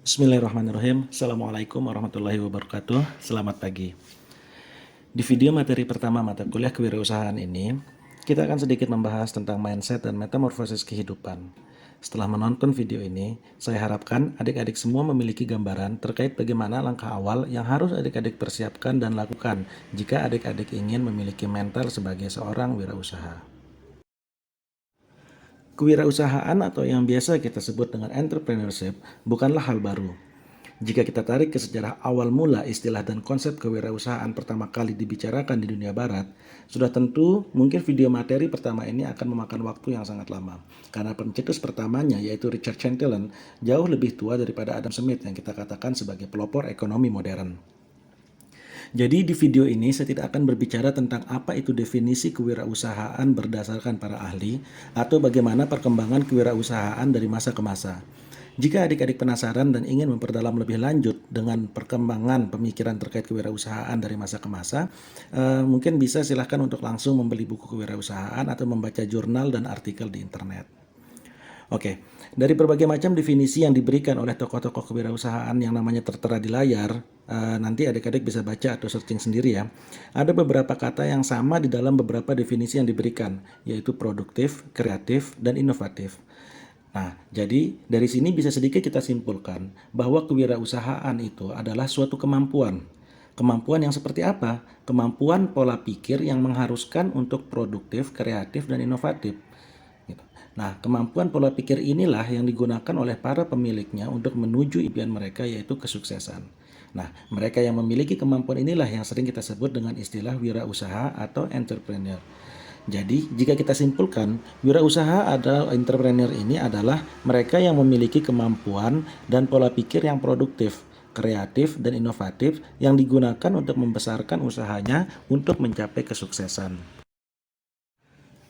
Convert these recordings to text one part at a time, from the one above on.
Bismillahirrahmanirrahim. Assalamualaikum warahmatullahi wabarakatuh. Selamat pagi. Di video materi pertama mata kuliah kewirausahaan ini, kita akan sedikit membahas tentang mindset dan metamorfosis kehidupan. Setelah menonton video ini, saya harapkan adik-adik semua memiliki gambaran terkait bagaimana langkah awal yang harus adik-adik persiapkan dan lakukan jika adik-adik ingin memiliki mental sebagai seorang wirausaha. Kewirausahaan atau yang biasa kita sebut dengan entrepreneurship bukanlah hal baru. Jika kita tarik ke sejarah awal mula istilah dan konsep kewirausahaan pertama kali dibicarakan di dunia barat, sudah tentu mungkin video materi pertama ini akan memakan waktu yang sangat lama. Karena pencetus pertamanya yaitu Richard Chamberlain jauh lebih tua daripada Adam Smith yang kita katakan sebagai pelopor ekonomi modern. Jadi di video ini saya tidak akan berbicara tentang apa itu definisi kewirausahaan berdasarkan para ahli atau bagaimana perkembangan kewirausahaan dari masa ke masa. Jika adik-adik penasaran dan ingin memperdalam lebih lanjut dengan perkembangan pemikiran terkait kewirausahaan dari masa ke masa, mungkin bisa silahkan untuk langsung membeli buku kewirausahaan atau membaca jurnal dan artikel di internet. Oke, dari berbagai macam definisi yang diberikan oleh tokoh-tokoh kewirausahaan yang namanya tertera di layar, nanti adik-adik bisa baca atau searching sendiri ya. Ada beberapa kata yang sama di dalam beberapa definisi yang diberikan, yaitu produktif, kreatif, dan inovatif. Nah, jadi dari sini bisa sedikit kita simpulkan bahwa kewirausahaan itu adalah suatu kemampuan. Kemampuan yang seperti apa? Kemampuan pola pikir yang mengharuskan untuk produktif, kreatif, dan inovatif. Gitu. Nah, kemampuan pola pikir inilah yang digunakan oleh para pemiliknya untuk menuju impian mereka yaitu kesuksesan. Nah, mereka yang memiliki kemampuan inilah yang sering kita sebut dengan istilah wirausaha atau entrepreneur. Jadi, jika kita simpulkan, wirausaha atau entrepreneur ini adalah mereka yang memiliki kemampuan dan pola pikir yang produktif, kreatif, dan inovatif yang digunakan untuk membesarkan usahanya untuk mencapai kesuksesan.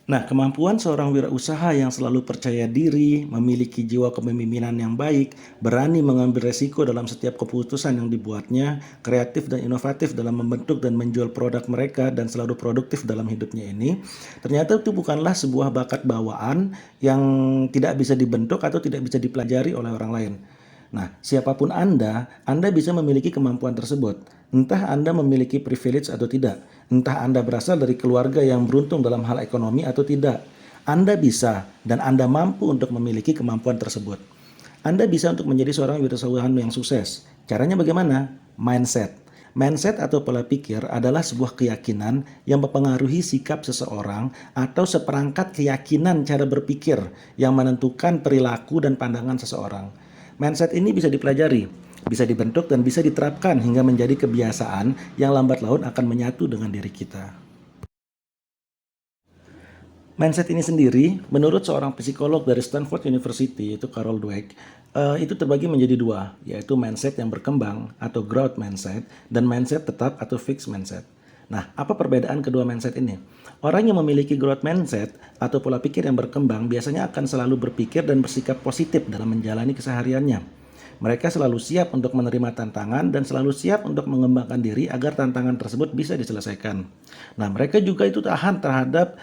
Nah, kemampuan seorang wirausaha yang selalu percaya diri, memiliki jiwa kepemimpinan yang baik, berani mengambil resiko dalam setiap keputusan yang dibuatnya, kreatif dan inovatif dalam membentuk dan menjual produk mereka, dan selalu produktif dalam hidupnya ini, ternyata itu bukanlah sebuah bakat bawaan yang tidak bisa dibentuk atau tidak bisa dipelajari oleh orang lain. Nah, siapapun Anda bisa memiliki kemampuan tersebut. Entah Anda memiliki privilege atau tidak. Entah Anda berasal dari keluarga yang beruntung dalam hal ekonomi atau tidak. Anda bisa dan Anda mampu untuk memiliki kemampuan tersebut. Anda bisa untuk menjadi seorang wirausahawan yang sukses. Caranya bagaimana? Mindset. Mindset atau pola pikir adalah sebuah keyakinan yang mempengaruhi sikap seseorang atau seperangkat keyakinan cara berpikir yang menentukan perilaku dan pandangan seseorang. Mindset ini bisa dipelajari, bisa dibentuk dan bisa diterapkan hingga menjadi kebiasaan yang lambat laun akan menyatu dengan diri kita. Mindset ini sendiri, menurut seorang psikolog dari Stanford University, yaitu Carol Dweck, itu terbagi menjadi dua, yaitu mindset yang berkembang atau growth mindset dan mindset tetap atau fixed mindset. Nah, apa perbedaan kedua mindset ini? Orang yang memiliki growth mindset atau pola pikir yang berkembang biasanya akan selalu berpikir dan bersikap positif dalam menjalani kesehariannya. Mereka selalu siap untuk menerima tantangan dan selalu siap untuk mengembangkan diri agar tantangan tersebut bisa diselesaikan. Nah, mereka juga itu tahan terhadap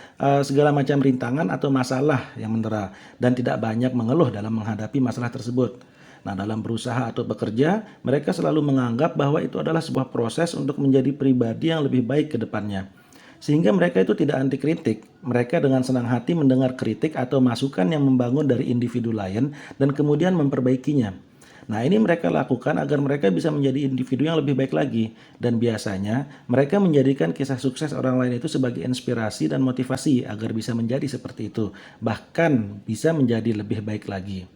segala macam rintangan atau masalah yang mendera dan tidak banyak mengeluh dalam menghadapi masalah tersebut. Nah, dalam berusaha atau bekerja, mereka selalu menganggap bahwa itu adalah sebuah proses untuk menjadi pribadi yang lebih baik ke depannya. Sehingga mereka itu tidak anti kritik. Mereka dengan senang hati mendengar kritik atau masukan yang membangun dari individu lain dan kemudian memperbaikinya. Nah, ini mereka lakukan agar mereka bisa menjadi individu yang lebih baik lagi. Dan biasanya mereka menjadikan kisah sukses orang lain itu sebagai inspirasi dan motivasi agar bisa menjadi seperti itu. Bahkan bisa menjadi lebih baik lagi.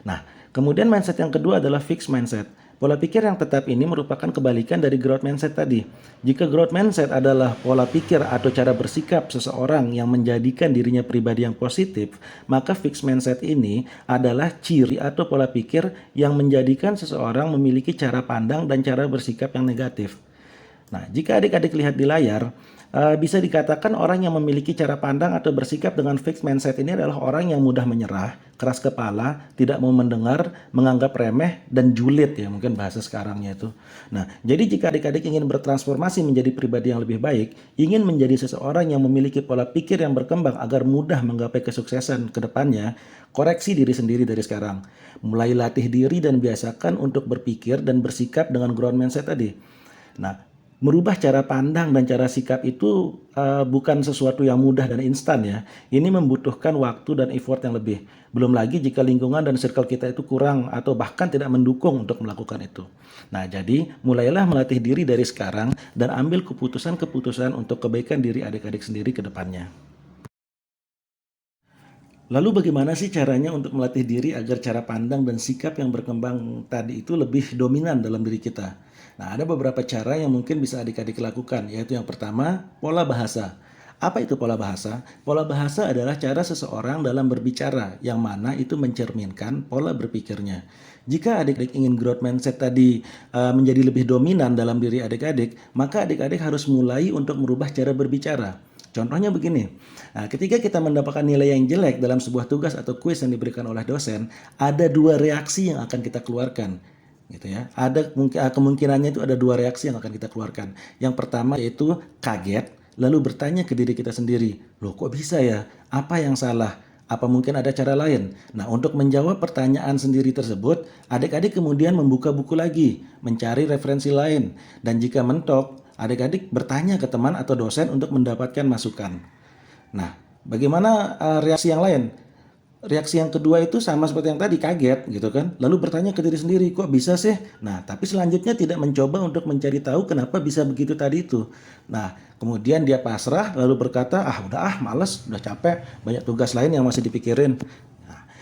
Nah, kemudian mindset yang kedua adalah fixed mindset. Pola pikir yang tetap ini merupakan kebalikan dari growth mindset tadi. Jika growth mindset adalah pola pikir atau cara bersikap seseorang yang menjadikan dirinya pribadi yang positif, maka fixed mindset ini adalah ciri atau pola pikir yang menjadikan seseorang memiliki cara pandang dan cara bersikap yang negatif. Nah, jika adik-adik lihat di layar, bisa dikatakan orang yang memiliki cara pandang atau bersikap dengan fixed mindset ini adalah orang yang mudah menyerah, keras kepala, tidak mau mendengar, menganggap remeh, dan julid ya mungkin bahasa sekarangnya itu. Nah, jadi jika adik-adik ingin bertransformasi menjadi pribadi yang lebih baik, ingin menjadi seseorang yang memiliki pola pikir yang berkembang agar mudah menggapai kesuksesan ke depannya, Koreksi diri sendiri dari sekarang. Mulai latih diri dan biasakan untuk berpikir dan bersikap dengan growth mindset tadi. Nah, merubah cara pandang dan cara sikap itu bukan sesuatu yang mudah dan instan ya. Ini membutuhkan waktu dan effort yang lebih. Belum lagi jika lingkungan dan circle kita itu kurang atau bahkan tidak mendukung untuk melakukan itu. Nah, jadi mulailah melatih diri dari sekarang dan ambil keputusan-keputusan untuk kebaikan diri adik-adik sendiri ke depannya. Lalu bagaimana sih caranya untuk melatih diri agar cara pandang dan sikap yang berkembang tadi itu lebih dominan dalam diri kita? Nah, ada beberapa cara yang mungkin bisa adik-adik lakukan, yaitu yang pertama, pola bahasa. Apa itu pola bahasa? Pola bahasa adalah cara seseorang dalam berbicara, yang mana itu mencerminkan pola berpikirnya. Jika adik-adik ingin growth mindset tadi menjadi lebih dominan dalam diri adik-adik, maka adik-adik harus mulai untuk merubah cara berbicara. Contohnya begini, nah, ketika kita mendapatkan nilai yang jelek dalam sebuah tugas atau kuis yang diberikan oleh dosen, ada dua reaksi yang akan kita keluarkan, gitu ya. Ada kemungkinannya itu ada dua reaksi yang akan kita keluarkan. Yang pertama yaitu kaget, lalu bertanya ke diri kita sendiri, loh kok bisa ya? Apa yang salah? Apa mungkin ada cara lain? Nah, untuk menjawab pertanyaan sendiri tersebut, adik-adik kemudian membuka buku lagi, mencari referensi lain, dan jika mentok, adik-adik bertanya ke teman atau dosen untuk mendapatkan masukan. Nah, bagaimana reaksi yang lain? Reaksi yang kedua itu sama seperti yang tadi, kaget gitu kan. Lalu bertanya ke diri sendiri, kok bisa sih? Nah, tapi selanjutnya tidak mencoba untuk mencari tahu kenapa bisa begitu tadi itu. Nah, kemudian dia pasrah lalu berkata, udah males, udah capek, banyak tugas lain yang masih dipikirin.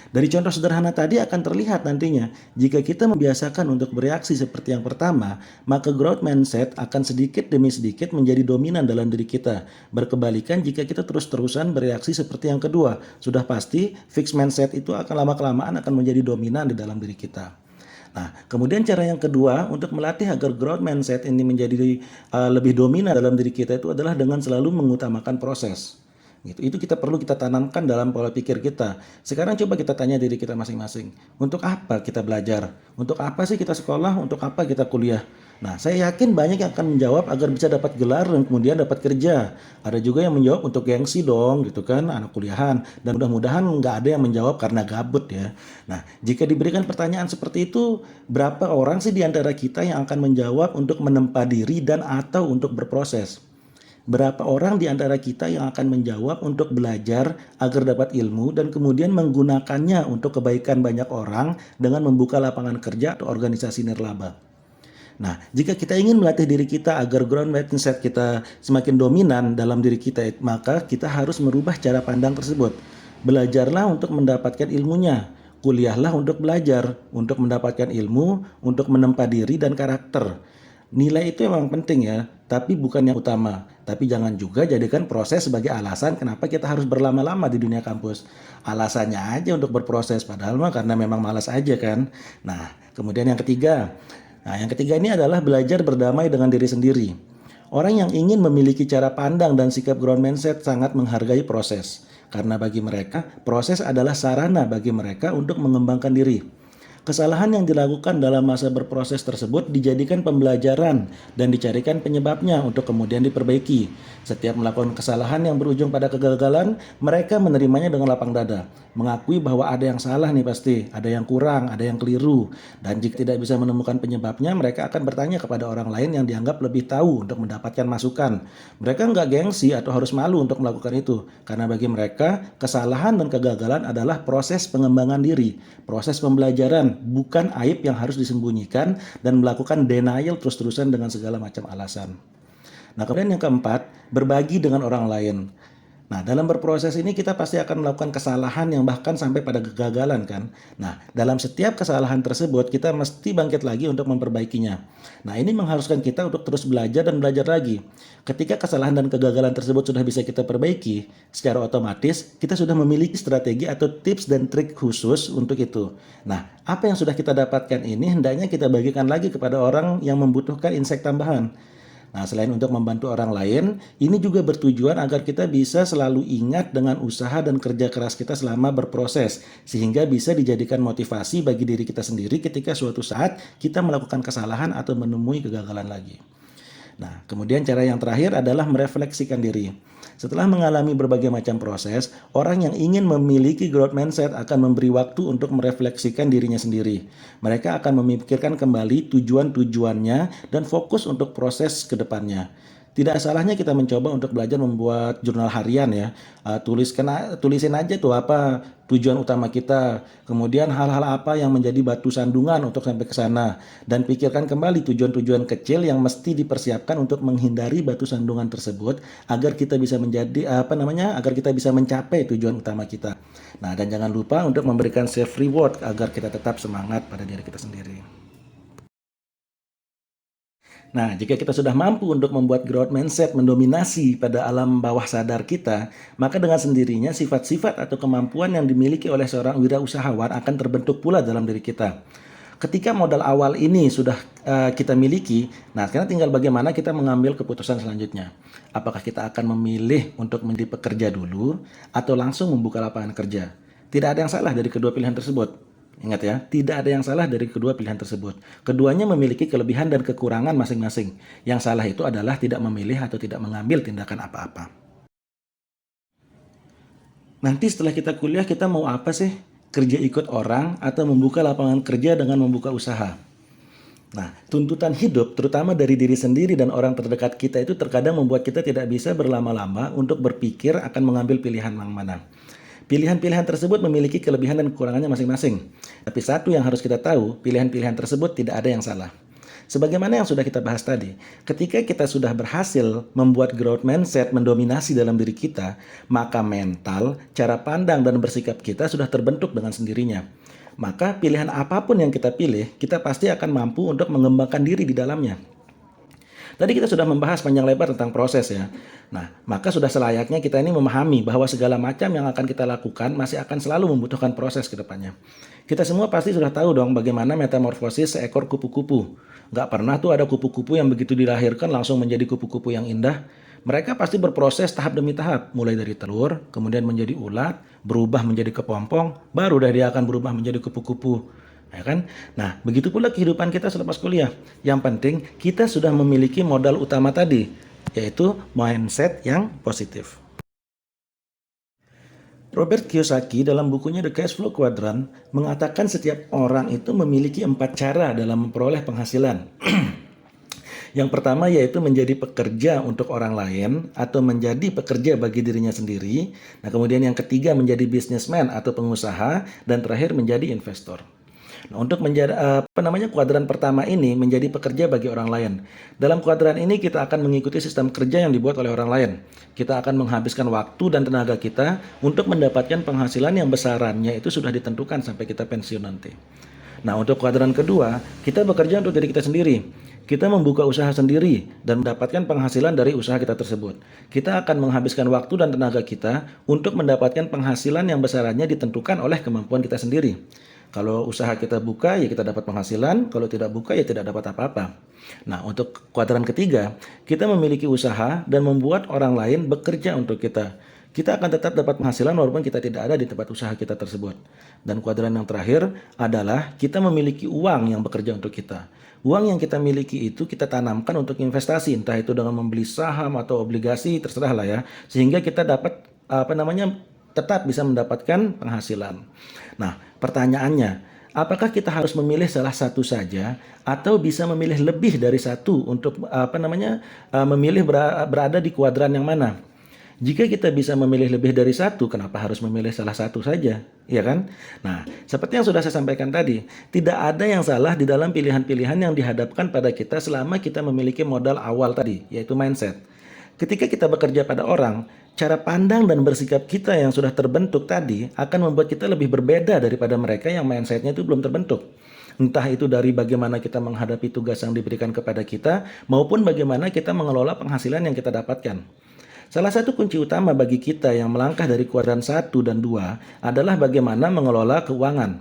Dari contoh sederhana tadi akan terlihat nantinya, jika kita membiasakan untuk bereaksi seperti yang pertama, maka growth mindset akan sedikit demi sedikit menjadi dominan dalam diri kita. Berkebalikan jika kita terus-terusan bereaksi seperti yang kedua, sudah pasti fixed mindset itu akan lama-kelamaan akan menjadi dominan di dalam diri kita. Nah, kemudian cara yang kedua untuk melatih agar growth mindset ini menjadi lebih dominan dalam diri kita itu adalah dengan selalu mengutamakan proses. Gitu. Itu kita tanamkan dalam pola pikir kita. Sekarang coba kita tanya diri kita masing-masing. Untuk apa kita belajar? Untuk apa sih kita sekolah? Untuk apa kita kuliah? Nah, saya yakin banyak yang akan menjawab agar bisa dapat gelar dan kemudian dapat kerja. Ada juga yang menjawab untuk gengsi dong, gitu kan, anak kuliahan. Dan mudah-mudahan nggak ada yang menjawab karena gabut ya. Nah, jika diberikan pertanyaan seperti itu, berapa orang sih di antara kita yang akan menjawab untuk menempa diri dan atau untuk berproses? Berapa orang di antara kita yang akan menjawab untuk belajar agar dapat ilmu dan kemudian menggunakannya untuk kebaikan banyak orang dengan membuka lapangan kerja atau organisasi nirlaba? Nah, jika kita ingin melatih diri kita agar ground mindset kita semakin dominan dalam diri kita, maka kita harus merubah cara pandang tersebut. Belajarlah untuk mendapatkan ilmunya. Kuliahlah untuk belajar, untuk mendapatkan ilmu, untuk menempa diri dan karakter. Nilai itu memang penting ya, tapi bukan yang utama. Tapi jangan juga jadikan proses sebagai alasan kenapa kita harus berlama-lama di dunia kampus. Alasannya aja untuk berproses, padahal mah karena memang malas aja kan. Nah, kemudian yang ketiga. Nah, yang ketiga ini adalah belajar berdamai dengan diri sendiri. Orang yang ingin memiliki cara pandang dan sikap growth mindset sangat menghargai proses. Karena bagi mereka, proses adalah sarana bagi mereka untuk mengembangkan diri. Kesalahan yang dilakukan dalam masa berproses tersebut dijadikan pembelajaran dan dicarikan penyebabnya untuk kemudian diperbaiki. Setiap melakukan kesalahan yang berujung pada kegagalan, mereka menerimanya dengan lapang dada. Mengakui bahwa ada yang salah nih pasti, ada yang kurang, ada yang keliru. Dan jika tidak bisa menemukan penyebabnya, mereka akan bertanya kepada orang lain yang dianggap lebih tahu untuk mendapatkan masukan. Mereka nggak gengsi atau harus malu untuk melakukan itu. Karena bagi mereka, kesalahan dan kegagalan adalah proses pengembangan diri, proses pembelajaran, bukan aib yang harus disembunyikan dan melakukan denial terus-terusan dengan segala macam alasan. Nah, kemudian yang keempat, berbagi dengan orang lain. Nah, dalam berproses ini kita pasti akan melakukan kesalahan yang bahkan sampai pada kegagalan kan. Nah, dalam setiap kesalahan tersebut kita mesti bangkit lagi untuk memperbaikinya. Nah, ini mengharuskan kita untuk terus belajar dan belajar lagi. Ketika kesalahan dan kegagalan tersebut sudah bisa kita perbaiki, secara otomatis kita sudah memiliki strategi atau tips dan trik khusus untuk itu. Nah, apa yang sudah kita dapatkan ini hendaknya kita bagikan lagi kepada orang yang membutuhkan insight tambahan. Nah, selain untuk membantu orang lain, ini juga bertujuan agar kita bisa selalu ingat dengan usaha dan kerja keras kita selama berproses, sehingga bisa dijadikan motivasi bagi diri kita sendiri ketika suatu saat kita melakukan kesalahan atau menemui kegagalan lagi. Nah, kemudian cara yang terakhir adalah merefleksikan diri. Setelah mengalami berbagai macam proses, orang yang ingin memiliki growth mindset akan memberi waktu untuk merefleksikan dirinya sendiri. Mereka akan memikirkan kembali tujuan-tujuannya dan fokus untuk proses ke depannya. Tidak salahnya kita mencoba untuk belajar membuat jurnal harian ya. Tulisin aja tuh apa tujuan utama kita, kemudian hal-hal apa yang menjadi batu sandungan untuk sampai ke sana, dan pikirkan kembali tujuan-tujuan kecil yang mesti dipersiapkan untuk menghindari batu sandungan tersebut agar kita bisa agar kita bisa mencapai tujuan utama kita. Nah, dan jangan lupa untuk memberikan self reward agar kita tetap semangat pada diri kita sendiri. Nah, jika kita sudah mampu untuk membuat growth mindset mendominasi pada alam bawah sadar kita, maka dengan sendirinya sifat-sifat atau kemampuan yang dimiliki oleh seorang wirausahawan akan terbentuk pula dalam diri kita. Ketika modal awal ini sudah kita miliki, nah sekarang tinggal bagaimana kita mengambil keputusan selanjutnya. Apakah kita akan memilih untuk menjadi pekerja dulu atau langsung membuka lapangan kerja? Tidak ada yang salah dari kedua pilihan tersebut. Ingat ya, tidak ada yang salah dari kedua pilihan tersebut. Keduanya memiliki kelebihan dan kekurangan masing-masing. Yang salah itu adalah tidak memilih atau tidak mengambil tindakan apa-apa. Nanti setelah kita kuliah, kita mau apa sih? Kerja ikut orang atau membuka lapangan kerja dengan membuka usaha? Nah, tuntutan hidup terutama dari diri sendiri dan orang terdekat kita itu terkadang membuat kita tidak bisa berlama-lama untuk berpikir akan mengambil pilihan yang mana. Pilihan-pilihan tersebut memiliki kelebihan dan kekurangannya masing-masing. Tapi satu yang harus kita tahu, pilihan-pilihan tersebut tidak ada yang salah. Sebagaimana yang sudah kita bahas tadi, ketika kita sudah berhasil membuat growth mindset mendominasi dalam diri kita, maka mental, cara pandang, dan bersikap kita sudah terbentuk dengan sendirinya. Maka pilihan apapun yang kita pilih, kita pasti akan mampu untuk mengembangkan diri di dalamnya. Tadi kita sudah membahas panjang lebar tentang proses ya. Nah, maka sudah selayaknya kita ini memahami bahwa segala macam yang akan kita lakukan masih akan selalu membutuhkan proses ke depannya. Kita semua pasti sudah tahu dong bagaimana metamorfosis seekor kupu-kupu. Nggak pernah tuh ada kupu-kupu yang begitu dilahirkan langsung menjadi kupu-kupu yang indah. Mereka pasti berproses tahap demi tahap, mulai dari telur, kemudian menjadi ulat, berubah menjadi kepompong, baru dah dia akan berubah menjadi kupu-kupu. Ya kan? Nah, begitu pula kehidupan kita selepas kuliah. Yang penting kita sudah memiliki modal utama tadi, yaitu mindset yang positif. Robert Kiyosaki dalam bukunya The Cash Flow Quadrant mengatakan setiap orang itu memiliki 4 cara dalam memperoleh penghasilan. Yang pertama yaitu menjadi pekerja untuk orang lain atau menjadi pekerja bagi dirinya sendiri. Nah, kemudian yang ketiga menjadi businessman atau pengusaha, dan terakhir menjadi investor. Nah, untuk menjadi kuadran pertama ini menjadi pekerja bagi orang lain. Dalam kuadran ini kita akan mengikuti sistem kerja yang dibuat oleh orang lain. Kita akan menghabiskan waktu dan tenaga kita untuk mendapatkan penghasilan yang besarannya itu sudah ditentukan sampai kita pensiun nanti. Nah, untuk kuadran kedua, kita bekerja untuk diri kita sendiri. Kita membuka usaha sendiri dan mendapatkan penghasilan dari usaha kita tersebut. Kita akan menghabiskan waktu dan tenaga kita untuk mendapatkan penghasilan yang besarannya ditentukan oleh kemampuan kita sendiri. Kalau usaha kita buka, ya kita dapat penghasilan. Kalau tidak buka, ya tidak dapat apa-apa. Nah, untuk kuadran ketiga, kita memiliki usaha dan membuat orang lain bekerja untuk kita. Kita akan tetap dapat penghasilan walaupun kita tidak ada di tempat usaha kita tersebut. Dan kuadran yang terakhir adalah kita memiliki uang yang bekerja untuk kita. Uang yang kita miliki itu kita tanamkan untuk investasi, entah itu dengan membeli saham atau obligasi, terserah lah ya. Sehingga kita dapat tetap bisa mendapatkan penghasilan. Nah, pertanyaannya, apakah kita harus memilih salah satu saja atau bisa memilih lebih dari satu untuk memilih berada di kuadran yang mana? Jika kita bisa memilih lebih dari satu, kenapa harus memilih salah satu saja? Ya kan? Nah, seperti yang sudah saya sampaikan tadi, tidak ada yang salah di dalam pilihan-pilihan yang dihadapkan pada kita selama kita memiliki modal awal tadi, yaitu mindset. Ketika kita bekerja pada orang, cara pandang dan bersikap kita yang sudah terbentuk tadi akan membuat kita lebih berbeda daripada mereka yang mindsetnya itu belum terbentuk. Entah itu dari bagaimana kita menghadapi tugas yang diberikan kepada kita, maupun bagaimana kita mengelola penghasilan yang kita dapatkan. Salah satu kunci utama bagi kita yang melangkah dari kuadran 1 dan 2 adalah bagaimana mengelola keuangan.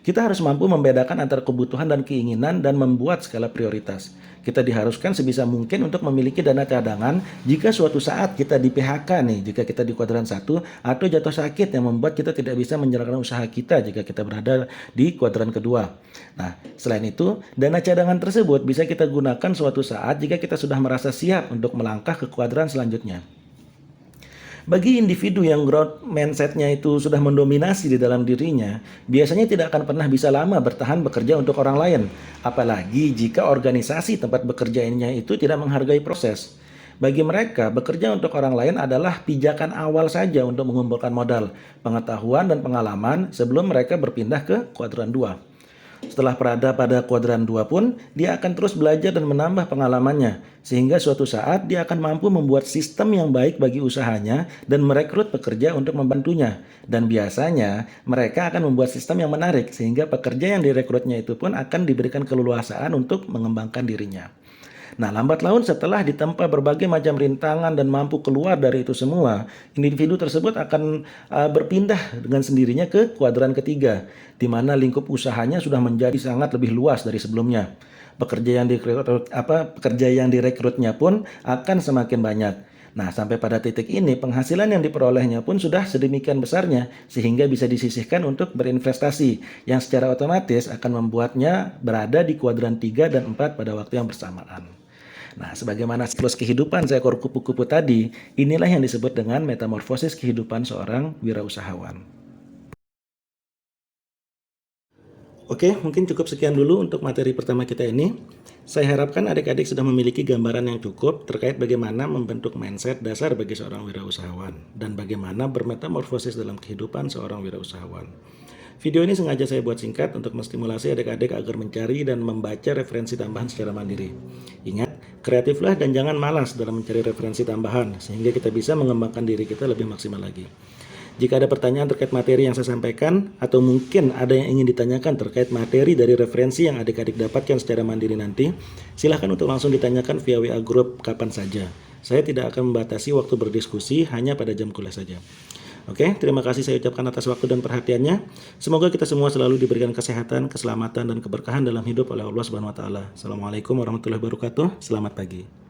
Kita harus mampu membedakan antara kebutuhan dan keinginan dan membuat skala prioritas. Kita diharuskan sebisa mungkin untuk memiliki dana cadangan jika suatu saat kita di PHK nih, jika kita di kuadran 1 atau jatuh sakit yang membuat kita tidak bisa menjalankan usaha kita jika kita berada di kuadran kedua. Nah, selain itu, dana cadangan tersebut bisa kita gunakan suatu saat jika kita sudah merasa siap untuk melangkah ke kuadran selanjutnya. Bagi individu yang growth mindset-nya itu sudah mendominasi di dalam dirinya, biasanya tidak akan pernah bisa lama bertahan bekerja untuk orang lain. Apalagi jika organisasi tempat bekerjanya itu tidak menghargai proses. Bagi mereka, bekerja untuk orang lain adalah pijakan awal saja untuk mengumpulkan modal, pengetahuan, dan pengalaman sebelum mereka berpindah ke kuadran 2. Setelah berada pada kuadran 2 pun, dia akan terus belajar dan menambah pengalamannya, sehingga suatu saat dia akan mampu membuat sistem yang baik bagi usahanya dan merekrut pekerja untuk membantunya. Dan biasanya, mereka akan membuat sistem yang menarik, sehingga pekerja yang direkrutnya itu pun akan diberikan keleluasaan untuk mengembangkan dirinya. Nah, lambat laun setelah ditempa berbagai macam rintangan dan mampu keluar dari itu semua, individu tersebut akan berpindah dengan sendirinya ke kuadran ketiga, di mana lingkup usahanya sudah menjadi sangat lebih luas dari sebelumnya. Pekerja yang direkrutnya pun akan semakin banyak. Nah, sampai pada titik ini penghasilan yang diperolehnya pun sudah sedemikian besarnya sehingga bisa disisihkan untuk berinvestasi yang secara otomatis akan membuatnya berada di kuadran 3 dan 4 pada waktu yang bersamaan. Nah, sebagaimana siklus kehidupan seekor kupu-kupu tadi, inilah yang disebut dengan metamorfosis kehidupan seorang wirausahawan. Oke, mungkin cukup sekian dulu untuk materi pertama kita ini. Saya harapkan adik-adik sudah memiliki gambaran yang cukup terkait bagaimana membentuk mindset dasar bagi seorang wirausahawan dan bagaimana bermetamorfosis dalam kehidupan seorang wirausahawan. Video ini sengaja saya buat singkat untuk menstimulasi adik-adik agar mencari dan membaca referensi tambahan secara mandiri. Ingat, kreatiflah dan jangan malas dalam mencari referensi tambahan sehingga kita bisa mengembangkan diri kita lebih maksimal lagi. Jika ada pertanyaan terkait materi yang saya sampaikan atau mungkin ada yang ingin ditanyakan terkait materi dari referensi yang adik-adik dapatkan secara mandiri nanti, silahkan untuk langsung ditanyakan via WA Group kapan saja. Saya tidak akan membatasi waktu berdiskusi hanya pada jam kuliah saja. Oke, terima kasih saya ucapkan atas waktu dan perhatiannya. Semoga kita semua selalu diberikan kesehatan, keselamatan, dan keberkahan dalam hidup oleh Allah Subhanahu wa taala. Assalamualaikum warahmatullahi wabarakatuh. Selamat pagi.